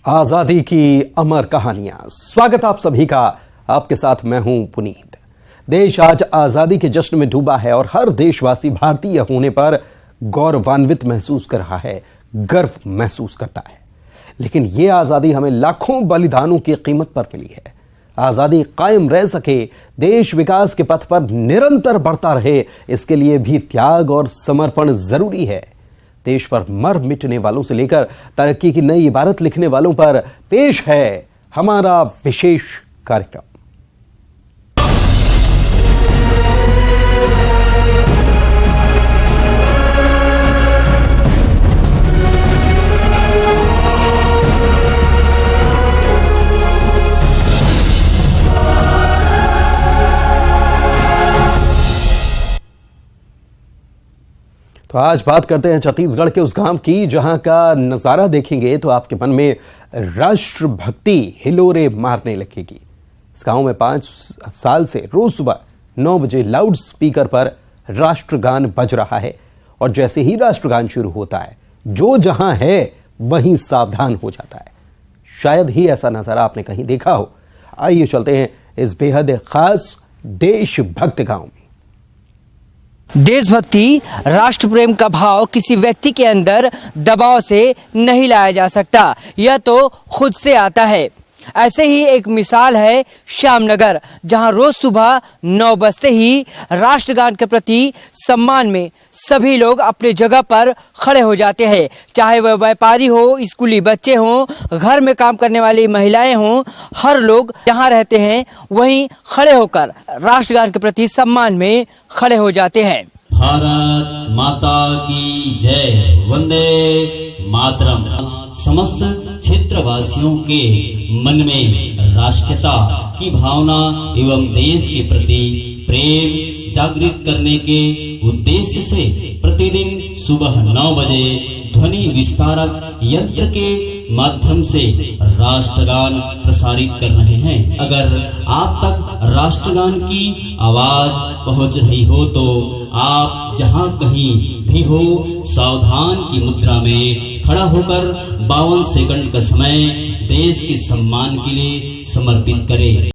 आजादी की अमर कहानियां। स्वागत आप सभी का। आपके साथ मैं हूं पुनीत। देश आज आजादी के जश्न में डूबा है और हर देशवासी भारतीय होने पर गौरवान्वित महसूस कर रहा है, गर्व महसूस करता है। लेकिन यह आजादी हमें लाखों बलिदानों की कीमत पर मिली है। आजादी कायम रह सके, देश विकास के पथ पर निरंतर बढ़ता रहे, इसके लिए भी त्याग और समर्पण जरूरी है। देश पर मर मिटने वालों से लेकर तरक्की की नई इबारत लिखने वालों पर पेश है हमारा विशेष कार्यक्रम। तो आज बात करते हैं छत्तीसगढ़ के उस गांव की जहां का नजारा देखेंगे तो आपके मन में राष्ट्रभक्ति हिलोरे मारने लगेगी। इस गांव में 5 साल से रोज सुबह 9 बजे लाउड स्पीकर पर राष्ट्रगान बज रहा है और जैसे ही राष्ट्रगान शुरू होता है, जो जहां है वहीं सावधान हो जाता है। शायद ही ऐसा नजारा आपने कहीं देखा हो। आइए चलते हैं इस बेहद खास देशभक्त गांव में। देशभक्ति, राष्ट्र प्रेम का भाव किसी व्यक्ति के अंदर दबाव से नहीं लाया जा सकता, यह तो खुद से आता है। ऐसे ही एक मिसाल है श्यामनगर, जहां रोज सुबह 9 बजते ही राष्ट्रगान के प्रति सम्मान में सभी लोग अपने जगह पर खड़े हो जाते हैं। चाहे वह व्यापारी हो, स्कूली बच्चे हों, घर में काम करने वाली महिलाएं हों, हर लोग जहां रहते हैं वहीं खड़े होकर राष्ट्रगान के प्रति सम्मान में खड़े हो जाते हैं। भारत माता की जय, वंदे मातरम। समस्त क्षेत्रवासियों के मन में राष्ट्रीयता की भावना एवं देश के प्रति प्रेम जागृत करने के उद्देश्य से प्रतिदिन सुबह 9 बजे ध्वनि विस्तारक यंत्र के माध्यम से राष्ट्रगान प्रसारित कर रहे हैं। अगर आप तक राष्ट्रगान की आवाज पहुंच रही हो तो आप जहां कहीं भी हो, सावधान की मुद्रा में खड़ा होकर 52 सेकंड का समय देश के सम्मान के लिए समर्पित करें।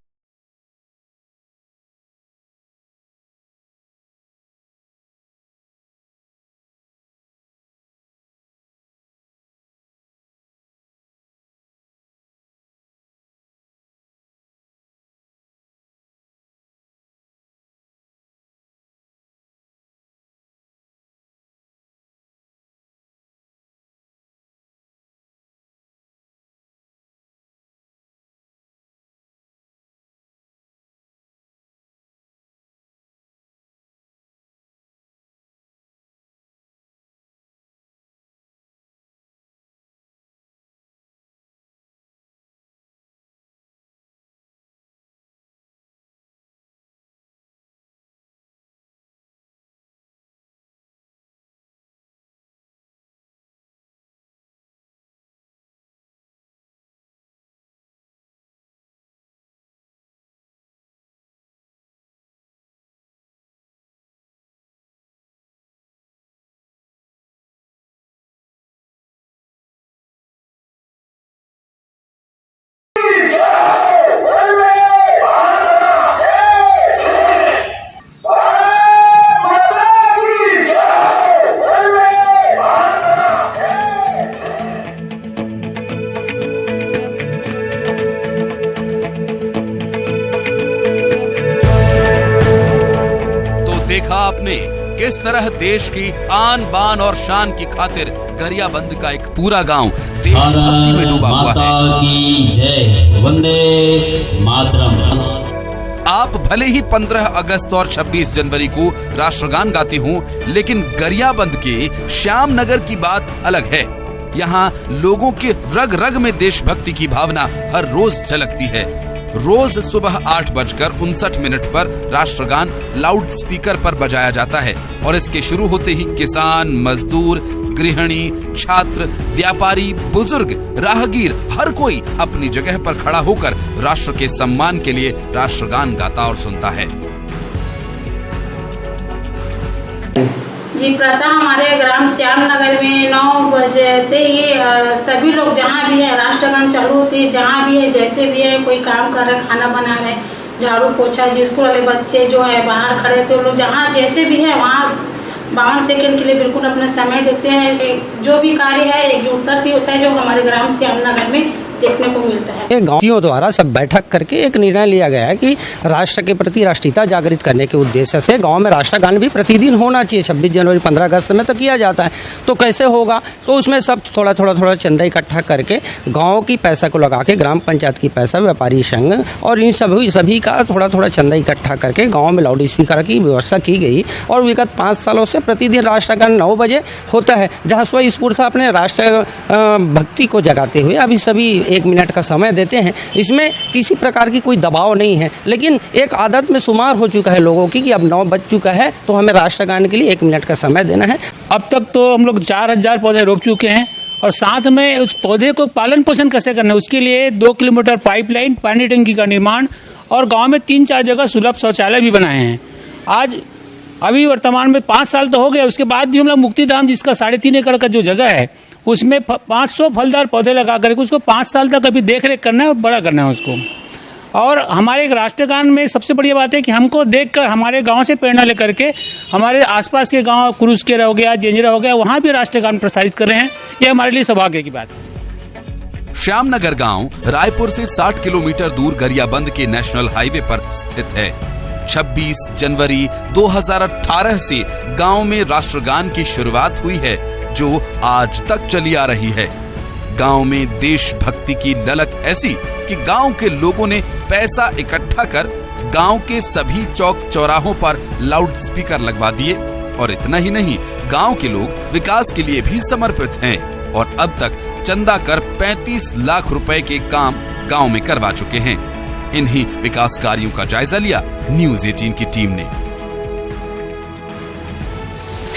देखा आपने किस तरह देश की आन बान और शान की खातिर गरियाबंद का एक पूरा गांव देशभक्ति में डूबा हुआ है। की जय, वंदे मातरम। आप भले ही 15 अगस्त और 26 जनवरी को राष्ट्रगान गाते हों, लेकिन गरियाबंद के श्यामनगर की बात अलग है। यहाँ लोगों के रग रग में देशभक्ति की भावना हर रोज झलकती है। रोज सुबह 8:59 पर राष्ट्रगान लाउड स्पीकर पर बजाया जाता है और इसके शुरू होते ही किसान, मजदूर, गृहिणी, छात्र, व्यापारी, बुजुर्ग, राहगीर हर कोई अपनी जगह पर खड़ा होकर राष्ट्र के सम्मान के लिए राष्ट्रगान गाता और सुनता है। जी, प्रातः हमारे ग्राम श्याम नगर में 9 बजते ही सभी लोग जहाँ भी हैं राष्ट्रगान चालू होती है, जहाँ भी है जैसे भी है, कोई काम कर रहे, खाना बना रहे, झाड़ू पोछा, स्कूल वाले बच्चे जो है बाहर खड़े थे, लोग जहाँ जैसे भी है वहाँ 52 सेकंड के लिए बिल्कुल अपना समय देते हैं। जो भी कार्य है एकजुटता से होता है, जो हमारे ग्राम श्याम नगर में देखने को मिलता है। गांवों द्वारा सब बैठक करके एक निर्णय लिया गया है कि राष्ट्र के प्रति राष्ट्रीयता जागृत करने के उद्देश्य से गांव में राष्ट्रगान भी प्रतिदिन होना चाहिए। 26 जनवरी 15 अगस्त में तो किया जाता है, तो कैसे होगा? तो उसमें सब थोड़ा चंदा इकट्ठा करके गांव की पैसा को लगा के, ग्राम पंचायत की पैसा, व्यापारी संघ और इन सभी का थोड़ा चंदा इकट्ठा करके गाँव में लाउड स्पीकर की व्यवस्था की गई। और विगत 5 सालों से प्रतिदिन राष्ट्रगान 9 बजे होता है, जहाँ स्वस्फूर्त अपने राष्ट्र भक्ति को जगाते हुए अभी सभी 1 मिनट का समय देते हैं। इसमें किसी प्रकार की कोई दबाव नहीं है, लेकिन एक आदत में शुमार हो चुका है लोगों की कि अब 9 बज चुका है तो हमें राष्ट्रगान के लिए 1 मिनट का समय देना है। अब तक तो हम लोग 4000 पौधे रोप चुके हैं और साथ में उस पौधे को पालन पोषण कैसे करना है उसके लिए 2 किलोमीटर पाइपलाइन, पानी टंकी का निर्माण और गाँव में 3-4 जगह सुलभ शौचालय भी बनाए हैं। आज अभी वर्तमान में 5 साल तो हो गए, उसके बाद भी हम लोग मुक्तिधाम जिसका 3.5 एकड़ का जो जगह है उसमें 500 फलदार पौधे लगा करके उसको 5 साल तक अभी देख रेख करना है और बड़ा करना है उसको। और हमारे एक राष्ट्रगान में सबसे बढ़िया बात है कि हमको देखकर हमारे गांव से प्रेरणा लेकर के हमारे आसपास के गांव कुरुस्केर हो गया, जेंजरा हो गया, वहाँ भी राष्ट्रगान प्रसारित कर रहे हैं। ये हमारे लिए सौभाग्य की बात है। श्यामनगर गांव रायपुर से 60 किलोमीटर दूर गरियाबंद के नेशनल हाईवे पर स्थित है। 26 जनवरी 2018 से गांव में राष्ट्रगान की शुरुआत हुई है, जो आज तक चली आ रही है। गांव में देशभक्ति की ललक ऐसी कि गांव के लोगों ने पैसा इकट्ठा कर गांव के सभी चौक चौराहों पर लाउड स्पीकर लगवा दिए। और इतना ही नहीं, गांव के लोग विकास के लिए भी समर्पित हैं और अब तक चंदा कर 35 लाख रुपए के काम गांव में करवा चुके हैं। इन्हीं विकास कार्यों का जायजा लिया न्यूज़ 18 की टीम ने।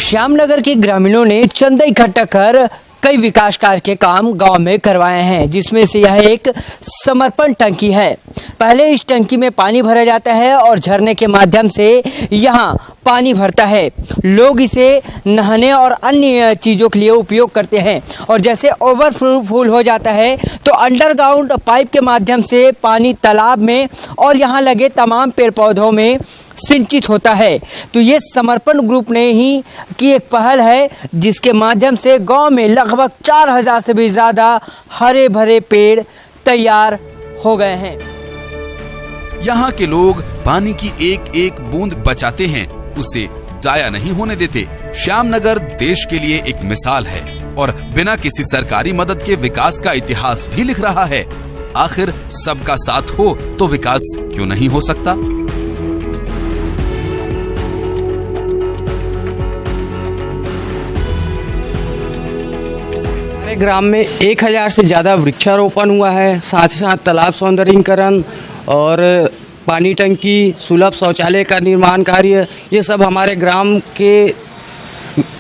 श्यामनगर के ग्रामीणों ने चंदा इकट्ठा कर कई विकास कार्य के काम गांव में करवाए हैं, जिसमें से यह एक समर्पण टंकी है। पहले इस टंकी में पानी भरा जाता है और झरने के माध्यम से यहां पानी भरता है। लोग इसे नहाने और अन्य चीज़ों के लिए उपयोग करते हैं और जैसे ओवरफ्लो हो जाता है तो अंडरग्राउंड पाइप के माध्यम से पानी तालाब में और यहाँ लगे तमाम पेड़ पौधों में सिंचित होता है। तो ये समर्पण ग्रुप ने ही की एक पहल है, जिसके माध्यम से गांव में लगभग 4000 से भी ज़्यादा हरे भरे पेड़ तैयार हो गए हैं। यहाँ के लोग पानी की एक एक बूंद बचाते हैं, उसे जाया नहीं होने देते। श्यामनगर देश के लिए एक मिसाल है और बिना किसी सरकारी मदद के विकास का इतिहास भी लिख रहा है। आखिर सबका साथ हो तो विकास क्यों नहीं हो सकता? ग्राम में 1000 से ज़्यादा वृक्षारोपण हुआ है, साथ ही साथ तालाब सौंदर्यीकरण और पानी टंकी, सुलभ शौचालय का निर्माण कार्य, ये सब हमारे ग्राम के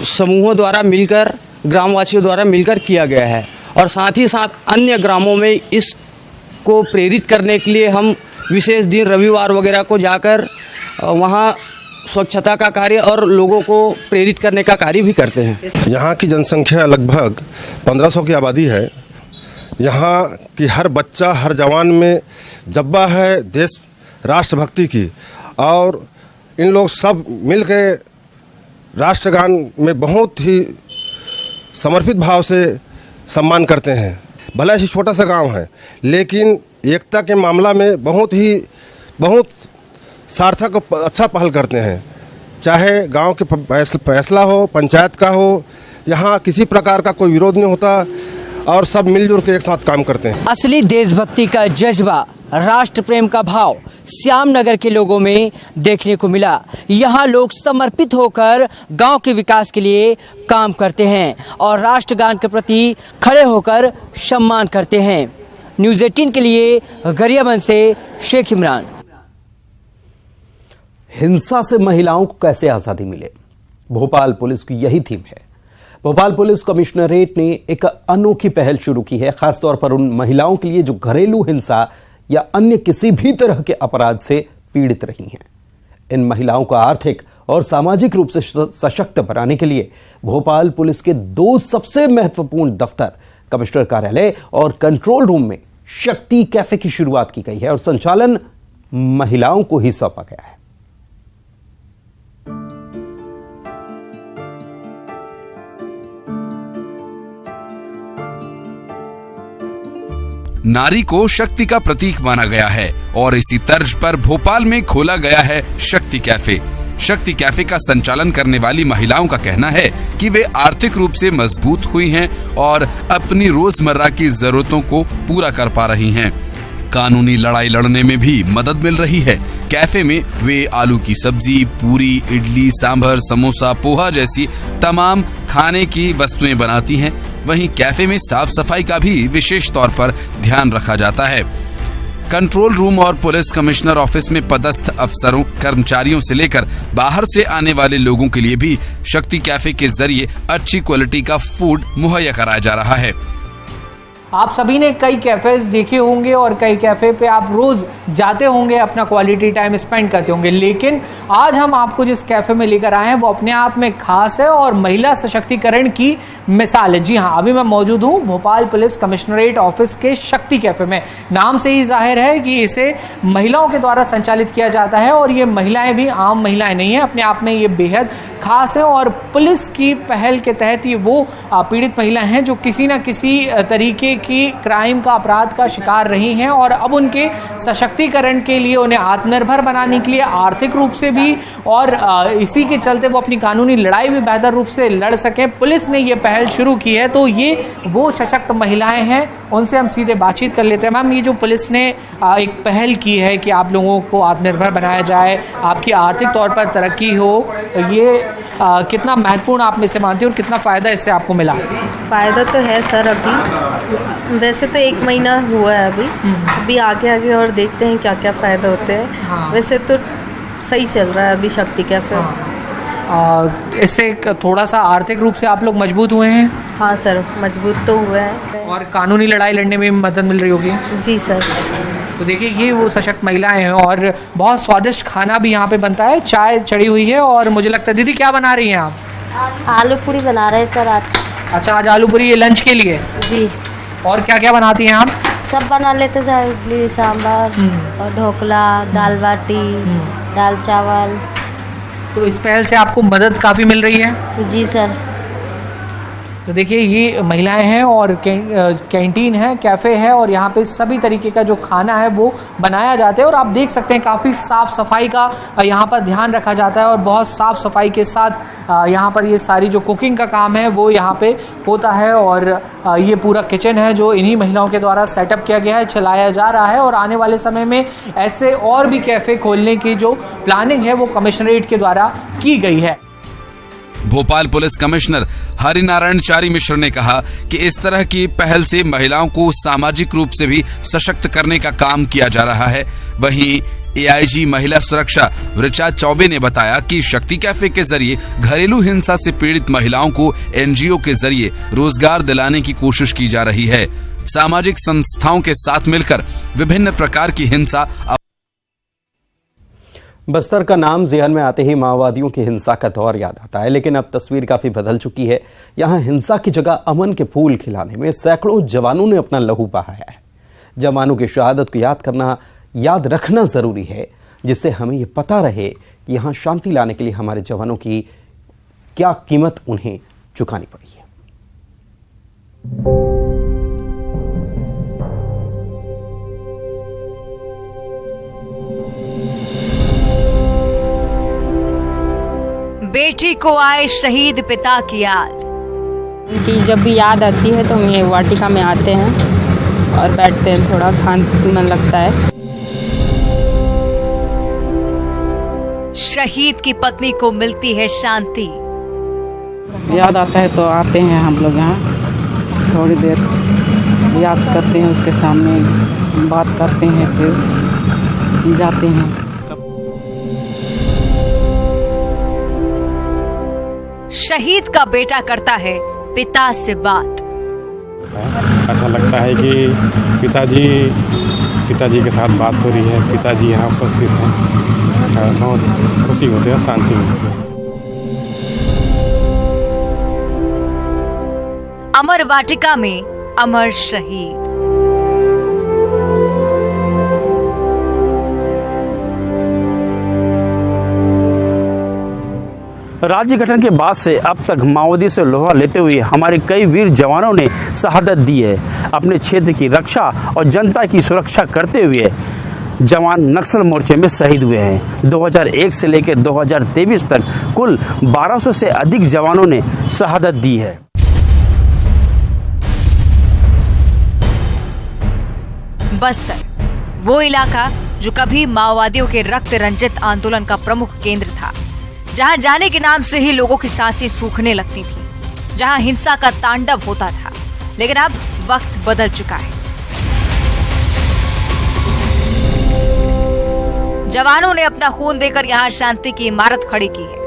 समूहों द्वारा मिलकर, ग्रामवासियों द्वारा मिलकर किया गया है। और साथ ही साथ अन्य ग्रामों में इसको प्रेरित करने के लिए हम विशेष दिन रविवार वगैरह को जाकर वहाँ स्वच्छता का कार्य और लोगों को प्रेरित करने का कार्य भी करते हैं। यहाँ की जनसंख्या लगभग 1500 की आबादी है। यहाँ की हर बच्चा, हर जवान में जज्बा है देश राष्ट्रभक्ति की, और इन लोग सब मिल के राष्ट्रगान में बहुत ही समर्पित भाव से सम्मान करते हैं। भले ही छोटा सा गांव है, लेकिन एकता के मामला में बहुत सार्थक और अच्छा पहल करते हैं। चाहे गांव के फैसला हो, पंचायत का हो, यहाँ किसी प्रकार का कोई विरोध नहीं होता और सब मिलजुल के एक साथ काम करते हैं। असली देशभक्ति का जज्बा, राष्ट्र प्रेम का भाव श्यामनगर के लोगों में देखने को मिला। यहाँ लोग समर्पित होकर गांव के विकास के लिए काम करते हैं और राष्ट्रगान के प्रति खड़े होकर सम्मान करते हैं। न्यूज़ 18 के लिए गरियाबंद से शेख इमरान। हिंसा से महिलाओं को कैसे आजादी मिले, भोपाल पुलिस की यही थीम है। भोपाल पुलिस कमिश्नरेट ने एक अनोखी पहल शुरू की है, खासतौर पर उन महिलाओं के लिए जो घरेलू हिंसा या अन्य किसी भी तरह के अपराध से पीड़ित रही हैं। इन महिलाओं को आर्थिक और सामाजिक रूप से सशक्त बनाने के लिए भोपाल पुलिस के 2 सबसे महत्वपूर्ण दफ्तर, कमिश्नर कार्यालय और कंट्रोल रूम में शक्ति कैफे की शुरुआत की गई है और संचालन महिलाओं को ही सौंपा गया है। नारी को शक्ति का प्रतीक माना गया है और इसी तर्ज पर भोपाल में खोला गया है शक्ति कैफे। शक्ति कैफे का संचालन करने वाली महिलाओं का कहना है कि वे आर्थिक रूप से मजबूत हुई हैं और अपनी रोजमर्रा की जरूरतों को पूरा कर पा रही हैं। कानूनी लड़ाई लड़ने में भी मदद मिल रही है। कैफे में वे आलू की सब्जी, पूरी, इडली, सांभर, समोसा, पोहा जैसी तमाम खाने की वस्तुएं बनाती हैं। वहीं कैफे में साफ सफाई का भी विशेष तौर पर ध्यान रखा जाता है। कंट्रोल रूम और पुलिस कमिश्नर ऑफिस में पदस्थ अफसरों, कर्मचारियों से लेकर बाहर से आने वाले लोगों के लिए भी शक्ति कैफे के जरिए अच्छी क्वालिटी का फूड मुहैया कराया जा रहा है। आप सभी ने कई कैफ़ेज देखे होंगे और कई कैफ़े पे आप रोज़ जाते होंगे, अपना क्वालिटी टाइम स्पेंड करते होंगे, लेकिन आज हम आपको जिस कैफ़े में लेकर आए हैं वो अपने आप में खास है और महिला सशक्तिकरण की मिसाल है। जी हाँ, अभी मैं मौजूद हूँ भोपाल पुलिस कमिश्नरेट ऑफिस के शक्ति कैफ़े में। नाम से ही जाहिर है कि इसे महिलाओं के द्वारा संचालित किया जाता है और ये महिलाएं भी आम महिलाएं नहीं हैं, अपने आप में ये बेहद खास है और पुलिस की पहल के तहत ये वो पीड़ित महिलाएं हैं जो किसी न किसी तरीके की क्राइम का, अपराध का शिकार रही हैं और अब उनके सशक्तिकरण के लिए, उन्हें आत्मनिर्भर बनाने के लिए आर्थिक रूप से भी और इसी के चलते वो अपनी कानूनी लड़ाई भी बेहतर रूप से लड़ सकें, पुलिस ने ये पहल शुरू की है। तो ये वो सशक्त महिलाएं हैं, उनसे हम सीधे बातचीत कर लेते हैं। मैम, ये जो पुलिस ने एक पहल की है कि आप लोगों को आत्मनिर्भर बनाया जाए, आपकी आर्थिक तौर पर तरक्की हो, ये कितना महत्वपूर्ण आप में से मानती हो और कितना फ़ायदा इससे आपको मिला? फ़ायदा तो है सर, अभी वैसे तो 1 महीना हुआ है, अभी आगे आगे और देखते हैं क्या क्या फ़ायदा होते हैं। हाँ। वैसे तो सही चल रहा है अभी शक्ति कैफे। हाँ। इससे थोड़ा सा आर्थिक रूप से आप लोग मजबूत हुए हैं? हाँ सर, मजबूत तो हुआ है। और कानूनी लड़ाई लड़ने में मदद मिल रही होगी? जी सर। तो देखिए, ये वो सशक्त महिलाएं हैं और बहुत स्वादिष्ट खाना भी यहाँ पे बनता है, चाय चढ़ी हुई है और मुझे लगता है दीदी क्या बना रही हैं आप? आलू पूरी बना रहे हैं सर आज। अच्छा, आज आलू पूरी, ये लंच के लिए? जी। और क्या क्या बनाती हैं आप? सब बना लेते सर, इडली, सांभर और ढोकला, दाल बाटी, दाल चावल। तो इस पहल से आपको मदद काफ़ी मिल रही है? जी सर। तो देखिए, ये महिलाएं हैं और कैंटीन है, कैफ़े है और यहाँ पे सभी तरीके का जो खाना है वो बनाया जाता है और आप देख सकते हैं काफ़ी साफ़ सफाई का यहाँ पर ध्यान रखा जाता है और बहुत साफ़ सफाई के साथ यहाँ पर ये सारी जो कुकिंग का काम है वो यहाँ पे होता है और ये पूरा किचन है जो इन्हीं महिलाओं के द्वारा सेटअप किया गया है, चलाया जा रहा है और आने वाले समय में ऐसे और भी कैफ़े खोलने की जो प्लानिंग है वो कमिश्नरेट के द्वारा की गई है। भोपाल पुलिस कमिश्नर हरिनारायण चारी मिश्र ने कहा कि इस तरह की पहल से महिलाओं को सामाजिक रूप से भी सशक्त करने का काम किया जा रहा है। वहीं एआईजी महिला सुरक्षा ऋचा चौबे ने बताया कि शक्ति कैफे के जरिए घरेलू हिंसा से पीड़ित महिलाओं को एनजीओ के जरिए रोजगार दिलाने की कोशिश की जा रही है। सामाजिक संस्थाओं के साथ मिलकर विभिन्न प्रकार की हिंसा। बस्तर का नाम ज़हन में आते ही माओवादियों की हिंसा का दौर याद आता है, लेकिन अब तस्वीर काफी बदल चुकी है। यहां हिंसा की जगह अमन के फूल खिलाने में सैकड़ों जवानों ने अपना लहू बहाया है। जवानों की शहादत को याद रखना जरूरी है, जिससे हमें ये पता रहे कि यहां शांति लाने के लिए हमारे जवानों की क्या कीमत उन्हें चुकानी पड़ी है। बेटी को आए शहीद पिता की याद। कि जब भी याद आती है तो हम ये वाटिका में आते हैं और बैठते हैं, थोड़ा शांति मन लगता है। शहीद की पत्नी को मिलती है शांति। याद आता है तो आते हैं हम लोग यहाँ, थोड़ी देर याद करते हैं, उसके सामने बात करते हैं, फिर जाते हैं। शहीद का बेटा करता है पिता से बात। ऐसा लगता है कि पिताजी पिताजी के साथ बात हो रही है, पिताजी यहाँ उपस्थित हैं, बहुत खुशी होती है, शांति मिलती है। अमर वाटिका में अमर शहीद। राज्य गठन के बाद से अब तक माओवादी से लोहा लेते हुए हमारे कई वीर जवानों ने शहादत दी है। अपने क्षेत्र की रक्षा और जनता की सुरक्षा करते हुए जवान नक्सल मोर्चे में शहीद हुए हैं। 2001 से लेकर 2023 तक कुल 1200 से अधिक जवानों ने शहादत दी है। बस्तर, वो इलाका जो कभी माओवादियों के रक्त रंजित आंदोलन का प्रमुख केंद्र था, जहां जाने के नाम से ही लोगों की सांसें सूखने लगती थी, जहां हिंसा का तांडव होता था। लेकिन अब वक्त बदल चुका है। जवानों ने अपना खून देकर यहां शांति की इमारत खड़ी की है।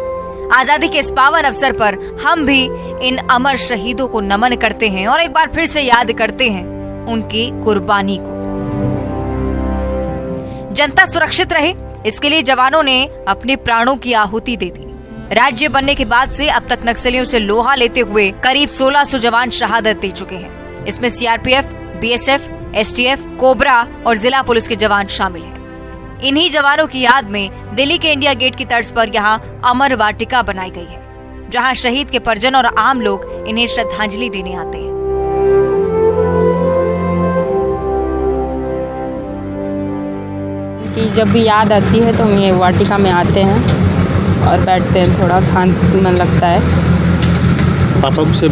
आजादी के इस पावन अवसर पर हम भी इन अमर शहीदों को नमन करते हैं और एक बार फिर से याद करते हैं उनकी कुर्बानी को। जनता सुरक्षित रहे, इसके लिए जवानों ने अपने प्राणों की आहुति दे दी। राज्य बनने के बाद से अब तक नक्सलियों से लोहा लेते हुए करीब 1600 जवान शहादत दे चुके हैं। इसमें सीआरपीएफ, बीएसएफ, एसटीएफ, कोबरा और जिला पुलिस के जवान शामिल हैं। इन्हीं जवानों की याद में दिल्ली के इंडिया गेट की तर्ज पर यहाँ अमर वाटिका बनाई गई है, जहाँ शहीद के परिजन और आम लोग इन्हें श्रद्धांजलि देने आते हैं। कि जब भी याद आती है तो हम ये वाटिका में आते हैं और बैठते हैं, थोड़ा शांति मन लगता है। पापा से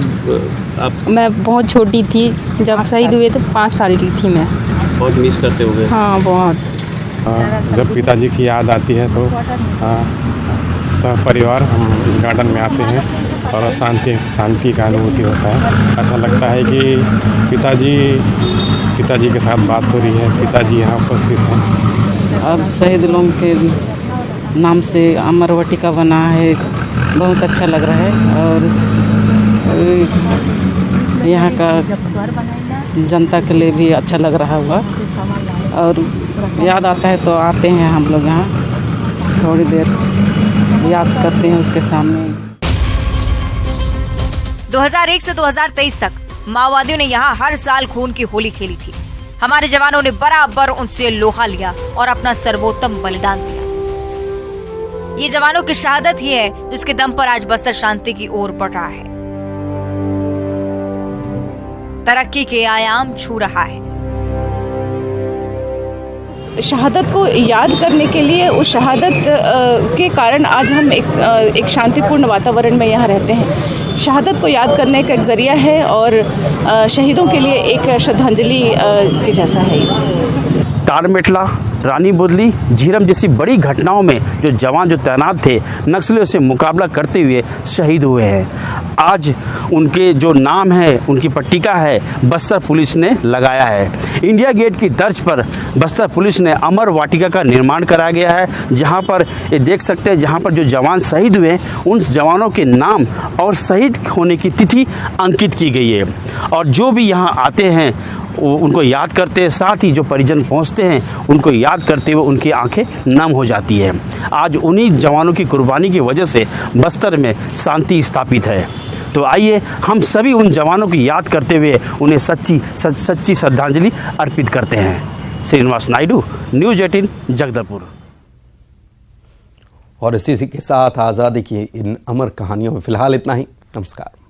आप? मैं बहुत छोटी थी जब शहीद हुए, तो 5 साल की थी मैं। बहुत मिस करते होंगे? हाँ, बहुत। जब पिताजी की याद आती है तो सब परिवार हम इस गार्डन में आते हैं और शांति का अनुभूति होता है। ऐसा लगता है कि पिताजी के साथ बात हो रही है, पिताजी यहाँ उपस्थित हैं। अब शहीद लोगों के नाम से अमर वाटिका बना है, बहुत अच्छा लग रहा है और यहाँ का जनता के लिए भी अच्छा लग रहा होगा और याद आता है तो आते हैं हम लोग यहाँ, थोड़ी देर याद करते हैं उसके सामने। 2001 से 2023 तक माओवादियों ने यहाँ हर साल खून की होली खेली थी। हमारे जवानों ने बराबर उनसे लोहा लिया और अपना सर्वोत्तम बलिदान दिया। ये जवानों की शहादत ही है जिसके दम पर आज बस्तर शांति की ओर बढ़ रहा है, तरक्की के आयाम छू रहा है। शहादत को याद करने के लिए, उस शहादत के कारण आज हम एक शांतिपूर्ण वातावरण में यहाँ रहते हैं। शहादत को याद करने का एक जरिया है और शहीदों के लिए एक श्रद्धांजलि के जैसा है। तारमेटला, रानी बुदली, झीरम जैसी बड़ी घटनाओं में जो जवान जो तैनात थे, नक्सलियों से मुकाबला करते हुए शहीद हुए हैं। आज उनके जो नाम है, उनकी पट्टिका है, बस्तर पुलिस ने लगाया है। इंडिया गेट की तर्ज पर बस्तर पुलिस ने अमर वाटिका का निर्माण कराया गया है, जहां पर ये देख सकते हैं, जहां पर जो जवान शहीद हुए हैं उन जवानों के नाम और शहीद होने की तिथि अंकित की गई है। और जो भी यहाँ आते हैं उनको याद करते हैं, साथ ही जो परिजन पहुंचते हैं उनको याद करते हुए उनकी आंखें नम हो जाती है। आज उन्हीं जवानों की कुर्बानी की वजह से बस्तर में शांति स्थापित है। तो आइए हम सभी उन जवानों की याद करते हुए उन्हें सच्ची श्रद्धांजलि अर्पित करते हैं। श्रीनिवास नायडू, न्यूज़ 18, जगदलपुर। और इसी के साथ आज़ादी की इन अमर कहानियों में फिलहाल इतना ही। नमस्कार।